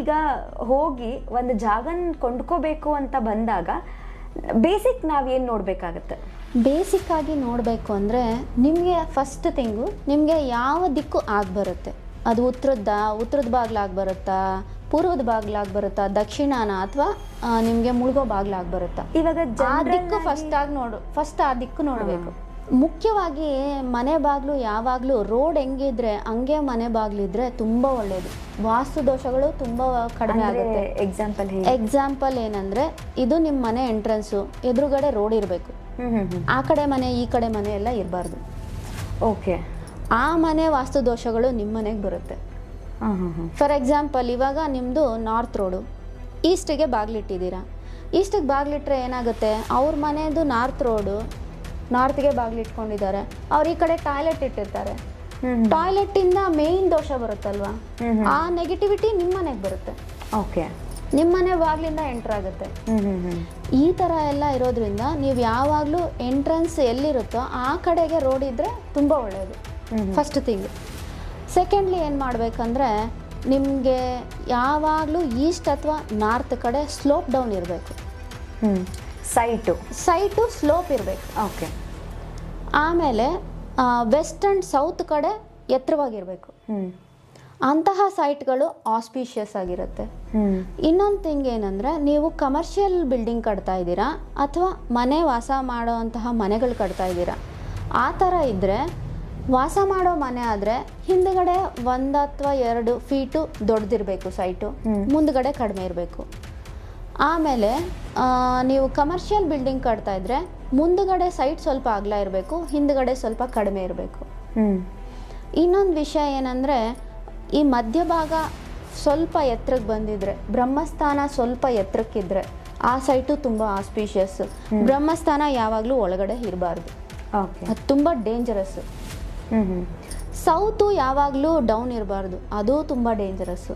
ನಾವೀಗ ಹೋಗಿ ಒಂದು ಜಾಗನ ಕೊಂಡ್ಕೋಬೇಕು ಅಂತ ಬಂದಾಗ ಬೇಸಿಕ್ ನಾವೇನು ನೋಡಬೇಕಾಗತ್ತೆ? ಬೇಸಿಕ್ ಆಗಿ ನೋಡಬೇಕು ಅಂದರೆ ನಿಮಗೆ ಫಸ್ಟ್ ಥಿಂಗು ನಿಮಗೆ ಯಾವ ದಿಕ್ಕು ಆಗಿ ಬರುತ್ತೆ. ಅದು ಉತ್ತರದ ಬಾಗ್ಲಾಗಿ ಬರುತ್ತಾ, ಪೂರ್ವದ ಬಾಗ್ಲಾಗಿ ಬರುತ್ತಾ, ದಕ್ಷಿಣಾನ ಅಥವಾ ನಿಮಗೆ ಮುಳುಗೋ ಬಾಗ್ಲಾಗಿ ಬರುತ್ತಾ? ಇವಾಗ ಆ ದಿಕ್ಕು ಫಸ್ಟ್ ಆ ದಿಕ್ಕು ನೋಡಬೇಕು. ಮುಖ್ಯವಾಗಿ ಮನೆ ಬಾಗಿಲು ಯಾವಾಗಲೂ ರೋಡ್ ಹೆಂಗಿದ್ರೆ ಹಂಗೆ ಮನೆ ಬಾಗಿಲಿದ್ರೆ ತುಂಬ ಒಳ್ಳೆಯದು. ವಾಸ್ತು ದೋಷಗಳು ತುಂಬ ಕಡಿಮೆ ಆಗುತ್ತೆ. ಎಕ್ಸಾಂಪಲ್ ಏನಂದರೆ, ಇದು ನಿಮ್ಮ ಮನೆ ಎಂಟ್ರೆನ್ಸು, ಎದುರುಗಡೆ ರೋಡ್ ಇರಬೇಕು. ಆ ಕಡೆ ಮನೆ ಈ ಕಡೆ ಮನೆ ಎಲ್ಲ ಇರಬಾರ್ದು. ಓಕೆ, ಆ ಮನೆ ವಾಸ್ತು ದೋಷಗಳು ನಿಮ್ಮ ಮನೆಗೆ ಬರುತ್ತೆ. ಫಾರ್ ಎಕ್ಸಾಂಪಲ್, ಇವಾಗ ನಿಮ್ಮದು ನಾರ್ತ್ ರೋಡು, ಈಸ್ಟಿಗೆ ಬಾಗಿಲಿಟ್ಟಿದ್ದೀರಾ. ಈಸ್ಟಿಗೆ ಬಾಗಿಲಿಟ್ರೆ ಏನಾಗುತ್ತೆ, ಅವ್ರ ಮನೆಯದು ನಾರ್ತ್ ರೋಡು, ನಾರ್ತ್ಗೆ ಬಾಗಿಲಿಟ್ಕೊಂಡಿದ್ದಾರೆ, ಅವ್ರು ಈ ಕಡೆ ಟಾಯ್ಲೆಟ್ ಇಟ್ಟಿರ್ತಾರೆ. ಟಾಯ್ಲೆಟ್ಟಿಂದ ಮೇಯ್ನ್ ದೋಷ ಬರುತ್ತಲ್ವಾ, ಆ ನೆಗೆಟಿವಿಟಿ ನಿಮ್ಮ ಮನೆಗೆ ಬರುತ್ತೆ. ಓಕೆ, ನಿಮ್ಮ ಮನೆ ಬಾಗಿಲಿಂದ ಎಂಟ್ರ್ ಆಗುತ್ತೆ. ಈ ಥರ ಎಲ್ಲ ಇರೋದ್ರಿಂದ ನೀವು ಯಾವಾಗಲೂ ಎಂಟ್ರೆನ್ಸ್ ಎಲ್ಲಿರುತ್ತೋ ಆ ಕಡೆಗೆ ರೋಡ್ ಇದ್ದರೆ ತುಂಬ ಒಳ್ಳೆಯದು. First thing. ಸೆಕೆಂಡ್ಲಿ ಏನು ಮಾಡಬೇಕಂದ್ರೆ, ನಿಮಗೆ ಯಾವಾಗಲೂ ಈಸ್ಟ್ ಅಥವಾ ನಾರ್ತ್ ಕಡೆ ಸ್ಲೋಪ್ ಡೌನ್ ಇರಬೇಕು. ಸೈಟು ಸ್ಲೋಪ್ ಇರಬೇಕು. ಓಕೆ. ಆಮೇಲೆ ವೆಸ್ಟ್ ಆ್ಯಂಡ್ ಸೌತ್ ಕಡೆ ಎತ್ತರವಾಗಿರಬೇಕು. ಅಂತಹ ಸೈಟ್ಗಳು ಆಸ್ಪಿಷಿಯಸ್ ಆಗಿರುತ್ತೆ. ಇನ್ನೊಂದು ಥಿಂಗ್ ಏನಂದರೆ, ನೀವು ಕಮರ್ಷಿಯಲ್ ಬಿಲ್ಡಿಂಗ್ ಕಟ್ತಾ ಇದ್ದೀರಾ ಅಥವಾ ಮನೆ ವಾಸ ಮಾಡೋ ಅಂತಹ ಮನೆಗಳು ಕಟ್ತಾ ಇದ್ದೀರಾ. ಆ ಥರ ಇದ್ದರೆ, ವಾಸ ಮಾಡೋ ಮನೆ ಆದರೆ ಹಿಂದುಗಡೆ 1 ಅಥವಾ 2 ಫೀಟು ದೊಡ್ಡದಿರಬೇಕು ಸೈಟು, ಮುಂದುಗಡೆ ಕಡಿಮೆ ಇರಬೇಕು. ಆಮೇಲೆ ನೀವು ಕಮರ್ಷಿಯಲ್ ಬಿಲ್ಡಿಂಗ್ ಕಟ್ತಾ ಇದ್ದರೆ ಮುಂದುಗಡೆ ಸೈಟ್ ಸ್ವಲ್ಪ ಅಗಲ ಇರಬೇಕು, ಹಿಂದುಗಡೆ ಸ್ವಲ್ಪ ಕಡಿಮೆ ಇರಬೇಕು. ಇನ್ನೊಂದು ವಿಷಯ ಏನಂದರೆ, ಈ ಮಧ್ಯಭಾಗ ಸ್ವಲ್ಪ ಎತ್ತರಕ್ಕೆ ಬಂದಿದ್ರೆ, ಬ್ರಹ್ಮಸ್ಥಾನ ಸ್ವಲ್ಪ ಎತ್ತರಕ್ಕಿದ್ರೆ ಆ ಸೈಟು ತುಂಬ ಆಸ್ಪಿಷಿಯಸ್. ಬ್ರಹ್ಮಸ್ಥಾನ ಯಾವಾಗಲೂ ಒಳಗಡೆ ಇರಬಾರ್ದು, ಅದು ತುಂಬ ಡೇಂಜರಸ್ಸು. ಸೌತು ಯಾವಾಗಲೂ ಡೌನ್ ಇರಬಾರ್ದು, ಅದು ತುಂಬ ಡೇಂಜರಸ್ಸು.